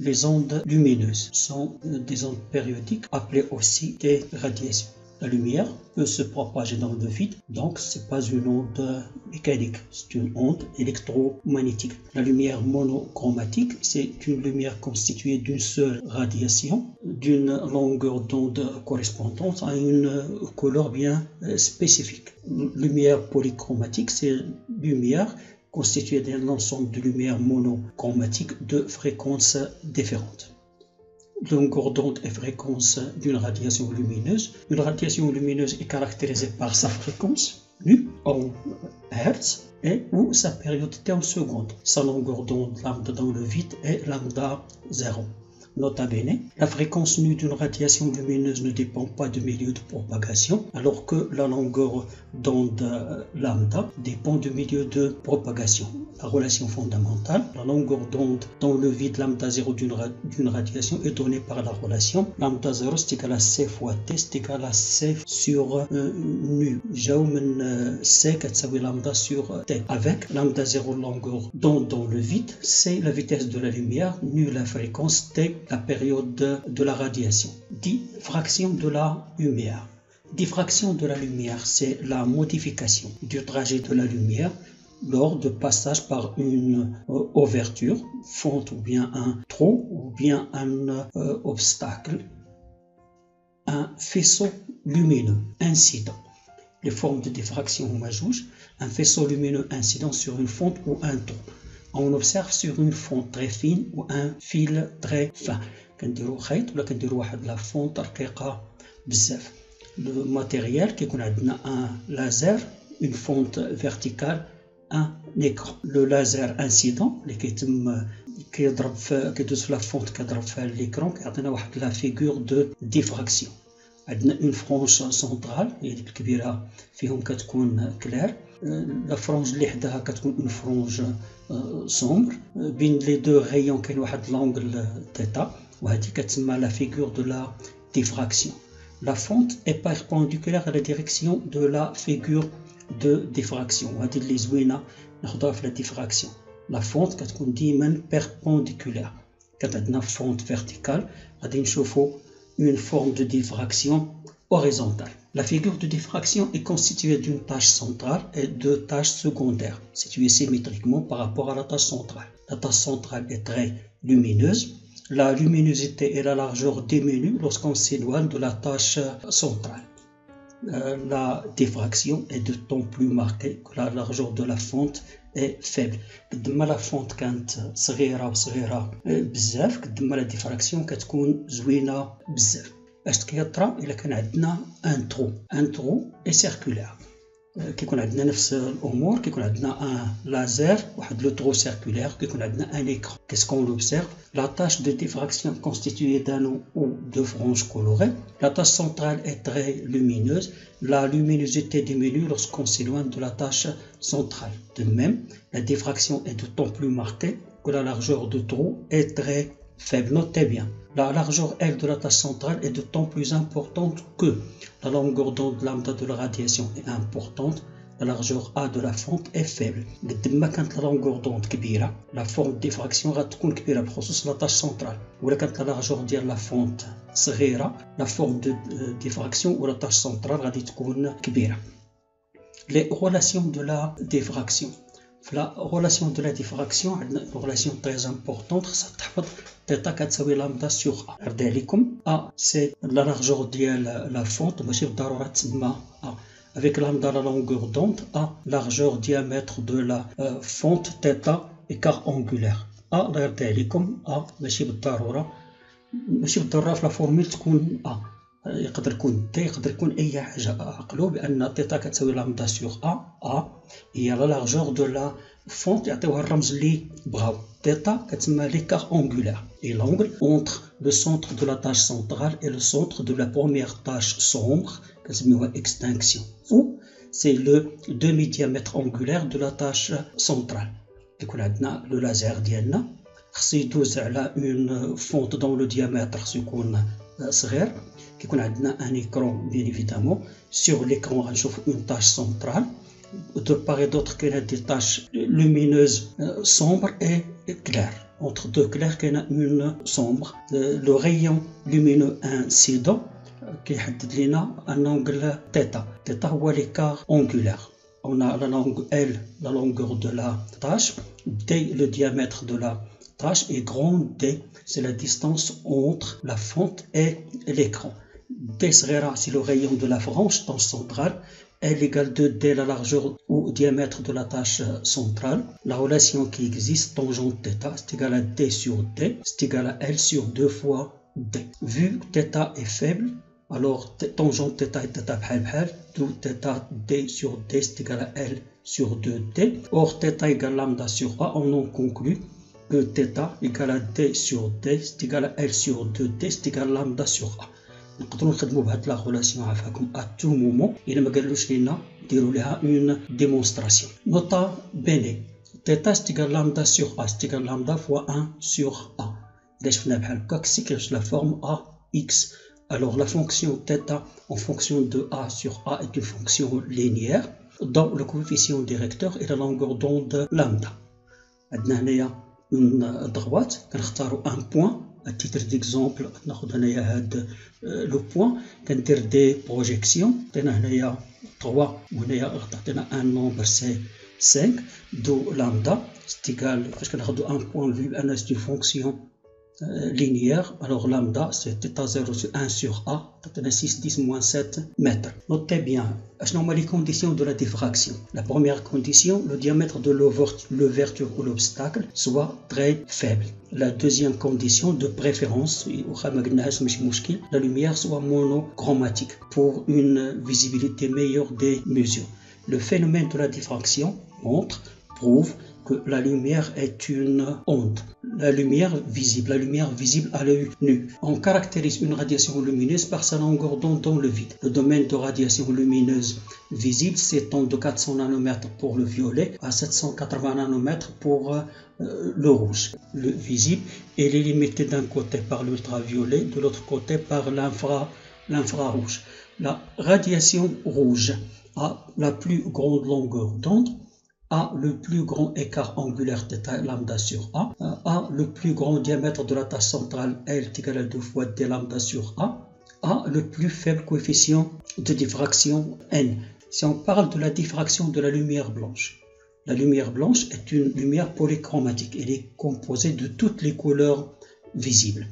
les ondes lumineuses sont des ondes périodiques appelées aussi des radiations. La lumière peut se propager dans le vide, donc ce n'est pas une onde mécanique, c'est une onde électromagnétique. La lumière monochromatique, c'est une lumière constituée d'une seule radiation, d'une longueur d'onde correspondante à une couleur bien spécifique. Lumière polychromatique, c'est une lumière constituée d'un ensemble de lumières monochromatiques de fréquences différentes. Longueur d'onde et fréquence d'une radiation lumineuse. Une radiation lumineuse est caractérisée par sa fréquence, nu, en Hertz, et ou sa période T en secondes. Sa longueur d'onde lambda dans le vide est lambda 0. Nota bene, la fréquence nue d'une radiation lumineuse ne dépend pas du milieu de propagation, alors que la longueur d'onde lambda dépend du milieu de propagation. La relation fondamentale, la longueur d'onde dans le vide lambda 0 d'une radiation est donnée par la relation lambda 0 c'est égal à C fois T c'est égal à C sur nu. جاو من C كتساوي lambda sur T. Avec lambda 0 longueur d'onde dans le vide, c'est la vitesse de la lumière, nu la fréquence, T la période de la radiation. Diffraction de la lumière. Diffraction de la lumière, c'est la modification du trajet de la lumière lors de passage par une ouverture, fente ou bien un trou ou bien un obstacle. Un faisceau lumineux incident. Les formes de diffraction au majouge, un faisceau lumineux incident sur une fente ou un trou. On observe sur une fente très fine ou un fil très fin. كنديرو خيط ولا كنديرو واحد لا فونت رقيقة بزاف. Le matériel كيكون عندنا un laser, une fente verticale, un écran. Le laser incident اللي كيضرب كيدوز في لا فونت كيضرب فيها l'écran كيعطينا واحد لا figure de diffraction. عندنا une frange centrale هي ديك الكبيرة فيهم كتكون كلير. لا فرونج اللي حداها كتكون اون فرونج سومبر. بين لي دو غيون كاين واحد لونغل تيتا وهذه كتسمى لا فيغور دو لا ديفراكسيون. لا فونت اي بيربونديكولار على ديريكسيون دو لا فيغور دو ديفراكسيون وهذه اللي زوينه ناخذوها في لا ديفراكسيون. لا فونت كتكون ديما بيربونديكولار. كانت عندنا فونت فيرتيكال غادي نشوفوا une forme de diffraction horizontale. La figure de diffraction est constituée d'une tâche centrale et deux tâches secondaires, situées symétriquement par rapport à la tâche centrale. La tâche centrale est très lumineuse. La luminosité et la largeur diminuent lorsqu'on s'éloigne de la tâche centrale. La diffraction est de temps plus marquée que la largeur de la fente est faible. قد ما لا فونت كانت صغيرة بزاف قد ما لا ديفراكسيون كتكون زوينة بزاف. اش كيطرا الا كان عندنا ان ترو اي سيركولير كيكون عندنا نفس الامور. كيكون عندنا ان لازر واحد لو ترو سيركولير كيكون عندنا ان écran. Qu'est-ce qu'on observe? La tâche de diffraction constituée d'anneaux ou de franges colorées. La tâche centrale est très lumineuse. La luminosité diminue lorsqu'on s'éloigne de la tâche centrale. De même, la diffraction est d'autant plus marquée que la largeur de trou est très faible. Notez bien, la largeur L de la tâche centrale est d'autant plus importante que la longueur d'onde lambda de la radiation est importante, la largeur A de la fente est faible. قد ما كانت la longueur d'onde كبيرة la forme de diffraction غتكون كبيرة بخصوص la tâche centrale. ولا كانت la largeur ديال la fente صغيرة la forme de diffraction ou la tâche centrale غادي تكون كبيرة. Les relations de la diffraction. La relation de la diffraction a une relation très importante. Θ كتساوي lambda sur A. رد عليكم A c'est la largeur ديال la fente ماشي بالضرورة تسمى A. Avec lambda la longueur d'onde, A largeur diamètre de la fente, θ écart angulaire. A رد عليكم A ماشي بالضرورة في la formule تكون A. يقدر يكون T يقدر يكون أي حاجة. عقلوا بأن θ كتساوي lambda sur A هي la largeur de la fente يعطيوها الرمز اللي بغاو. θ كتسمى l'écart angulaire et l'angle entre le centre de la tâche centrale et le centre de la première tâche sombre كنسميوها extinction ou c'est le demi-diamètre angulaire de la tâche centrale. يكون عندنا le laser ديالنا خصو يدوز على une fente dont le diamètre خصو يكون صغير. كيكون عندنا un écran bien évidemment. Sur l'écran غنشوف une tâche centrale. De part et d'autre qu'il y a des taches lumineuses sombres et claires. entre deux clairs qu'il y a une sombre. Le rayon lumineux incident qui est un angle θ. θ ou l'écart angulaire. On a la longueur L, la longueur de la tâche, D, le diamètre de la tâche, et grand D, c'est la distance entre la fente et l'écran. D c'est le rayon de la frange centrale. L égale 2D la largeur ou diamètre de la tâche centrale. La relation qui existe, tangente θ, c'est égal à D sur D, c'est égal à L sur 2 fois D. Vu que θ est faible, alors tangente θ est θ بحال d'où θ D sur D c'est égal à L sur 2D. Or θ égale lambda sur A, on en conclut que θ égale à D sur D c'est égal à L sur 2D c'est égal à lambda sur A. نقدروا نخدموا بهاد لا غولاسيون عافاكم à tout moment. إلا ما قالوش لينا ديروا لها une démonstration. Nota bene. θ c'est égal à lambda sur A c'est égal à lambda fois 1 sur A. إلا شفنا بحال هكاك c'est la forme AX. Alors la fonction θ en fonction de A sur A est une fonction linéaire dont le coefficient directeur est la longueur d'onde lambda. عندنا هنايا une droite كنختاروا un point. À titre d'exemple, le point, كندير des projections. عندنا هنايا 3 وهنايا عطينا un nombre c'est 5 d'où lambda c'est égal فاش كناخذوا un point vu بان c'est une fonction linéaire, alors lambda c'est θ0 sur 1 sur A, 6, 10, moins 7 mètres. Notez bien, quelles sont les conditions de la diffraction. La première condition, le diamètre de l'ouverture ou l'obstacle soit très faible. La deuxième condition, de préférence, la lumière soit monochromatique pour une visibilité meilleure des mesures. Le phénomène de la diffraction prouve que la lumière est une onde. La lumière visible à l'œil nu. On caractérise une radiation lumineuse par sa longueur d'onde dans le vide. Le domaine de radiation lumineuse visible s'étend de 400 nanomètres pour le violet à 780 nanomètres pour le rouge. Le visible, il est limité d'un côté par l'ultraviolet, de l'autre côté par l'infrarouge. La radiation rouge a la plus grande longueur d'onde, a le plus grand écart angulaire θ lambda sur A le plus grand diamètre de la tâche centrale L est égal à 2 fois D lambda sur A le plus faible coefficient de diffraction N. Si on parle de la diffraction de la lumière blanche est une lumière polychromatique. Elle est composée de toutes les couleurs visibles.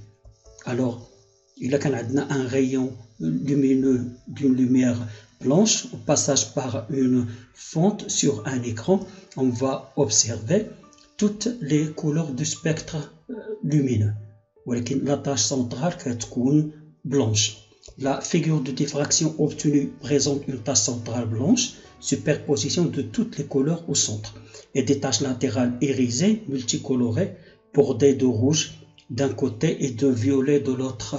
Alors, il y a un rayon lumineux d'une lumière blanche au passage par une fente sur un écran, on va observer toutes les couleurs du spectre lumineux. La tâche centrale est blanche. La figure de diffraction obtenue présente une tâche centrale blanche, superposition de toutes les couleurs au centre, et des taches latérales irisées, multicolorées, bordées de rouge d'un côté et de violet de l'autre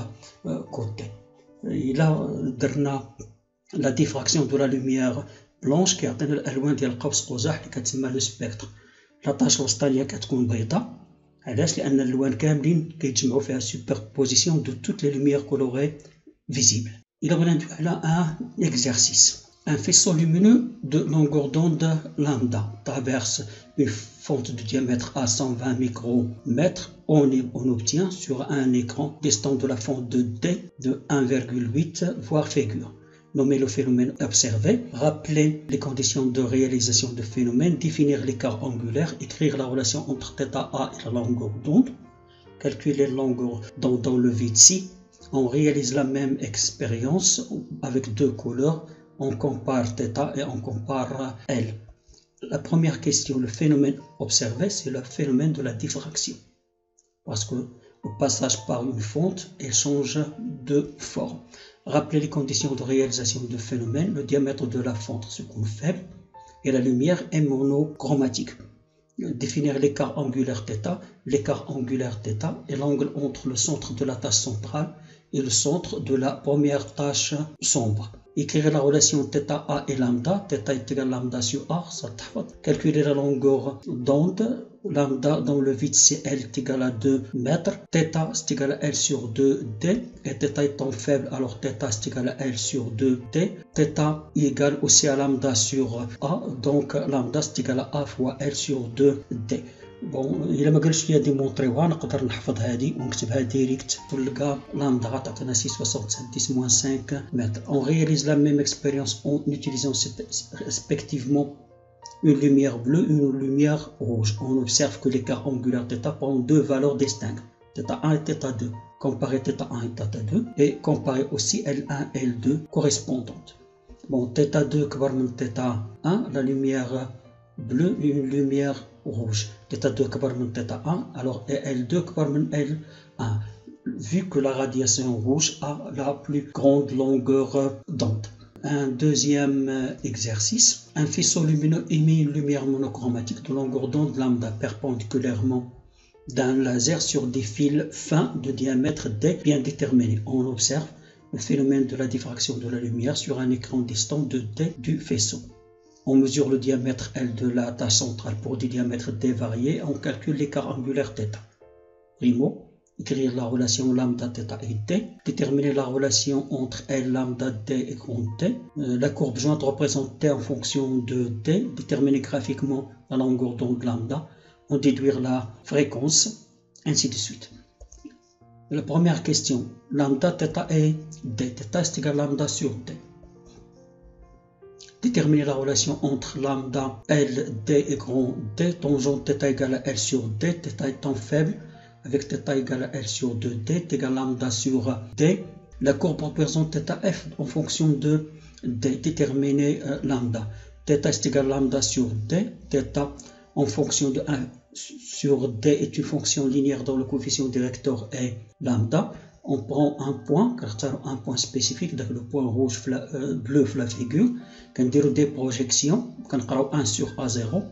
côté. Il a la diffraction de la lumière blanche qui atteint l'alوان ديال القوس قزح اللي كتسمى لو سبيكتر. لا طاش الوسطانيه كتكون بيضاء. علاش؟ لان الالوان كاملين كيتجمعوا فيها superposition de toutes les lumières colorées visibles. Il a ندوي على un exercice. Un faisceau lumineux de longueur d'onde lambda traverse une fente de diamètre à 120 micromètres. On obtient sur un écran distance de la fente de D de 1,8 voire figure. Nommer le phénomène observé, rappeler les conditions de réalisation du phénomène, définir l'écart angulaire, écrire la relation entre θA et la longueur d'onde, calculer la longueur d'onde dans le vide. Si on réalise la même expérience avec deux couleurs, on compare θ et on compare L. La première question, le phénomène observé, c'est le phénomène de la diffraction. Parce que au passage par une fente, elle change de forme. Rappeler les conditions de réalisation du phénomène, le diamètre de la fente seconde faible et la lumière est monochromatique. Définir l'écart angulaire θ, θ est l'angle entre le centre de la tâche centrale et le centre de la première tâche sombre. Écrire la relation θA et lambda, θ est égal à lambda sur A, ça t'affate. Calculer la longueur d'onde, lambda dans le vide c'est L est égal à 2 mètres, θ c'est égal à L sur 2D, et θ étant faible alors θ c'est égal à L sur 2D, θ égale aussi à lambda sur A, donc lambda c'est égal à A fois L sur 2D. بون الا ما قالش لي ديمونطريوها نقدر نحفظ هذه ونكتبها ديريكت ونلقى لامدا غتعطينا 6.70 5 متر. On réalise la même expérience en utilisant respectivement une lumière bleue et une lumière rouge. On observe que l'écart angulaire θ prend deux valeurs distinctes, θ1 et θ2. Comparer θ1 et θ2 et comparer aussi L1 et L2 correspondantes. Bon, θ2 كبر من θ1, la lumière bleue et une lumière rouge. θ2 كبر من θ1, alors L2 كبر من L1. Vu que la radiation rouge a la plus grande longueur d'onde. Un deuxième exercice. Un faisceau lumineux émet une lumière monochromatique de longueur d'onde lambda perpendiculairement d'un laser sur des fils fins de diamètre d bien déterminé. On observe le phénomène de la diffraction de la lumière sur un écran distant de d du faisceau. On mesure le diamètre L de la tâche centrale pour des diamètres d variés. On calcule l'écart angulaire θ. Primo, écrire la relation lambda θ et d, déterminer la relation entre L lambda d et grand T. La courbe jointe représente T en fonction de d, déterminer graphiquement la longueur d'onde lambda, en déduire la fréquence, ainsi de suite. La première question, lambda θ et d, θ est égal à lambda sur d. Déterminer la relation entre lambda L, d et grand D, tangente θ égale à L sur d, θ étant faible, avec θ égale à L sur 2D, est égal à lambda sur D. La courbe représente θF en fonction de D, déterminer lambda. θ est égal à lambda sur D, θ en fonction de 1 sur D est une fonction linéaire dont le coefficient directeur est lambda. On prend un point, car c'est un point spécifique, donc le point rouge bleu la figure. Quand on dit des projections, quand on 1 sur A0,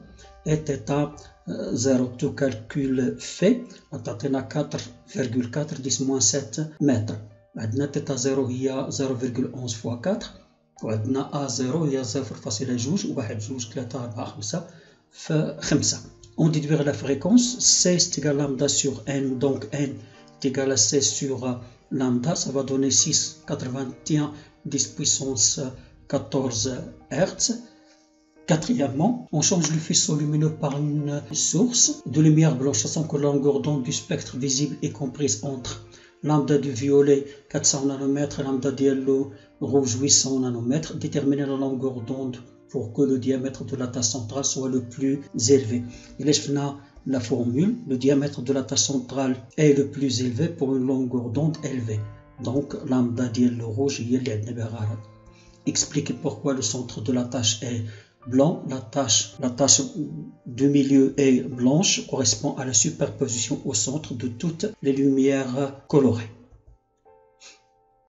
et θ 0, tout calcul fait, on a 4,4 10-7 mètres. On a θ0 il y a 0,11 fois 4, on a A0 il y a 0,2 1 2 3 4 5 5. On déduit la fréquence, C est égal à lambda sur N, donc N est égal à C sur lambda, ça va donner 6,81 10 puissance 14 Hz. Quatrièmement, on change le faisceau lumineux par une source de lumière blanche, sachant que la longueur d'onde du spectre visible est comprise entre lambda du violet 400 nanomètres et lambda du yellow rouge 800 nanomètres. Déterminer la longueur d'onde pour que le diamètre de la tâche centrale soit le plus élevé. Et là, je la formule, le diamètre de la tâche centrale est le plus élevé pour une longueur d'onde élevée. Donc, lambda du yellow rouge, expliquer pourquoi le centre de la tâche est blanc, la tâche du milieu est blanche, correspond à la superposition au centre de toutes les lumières colorées.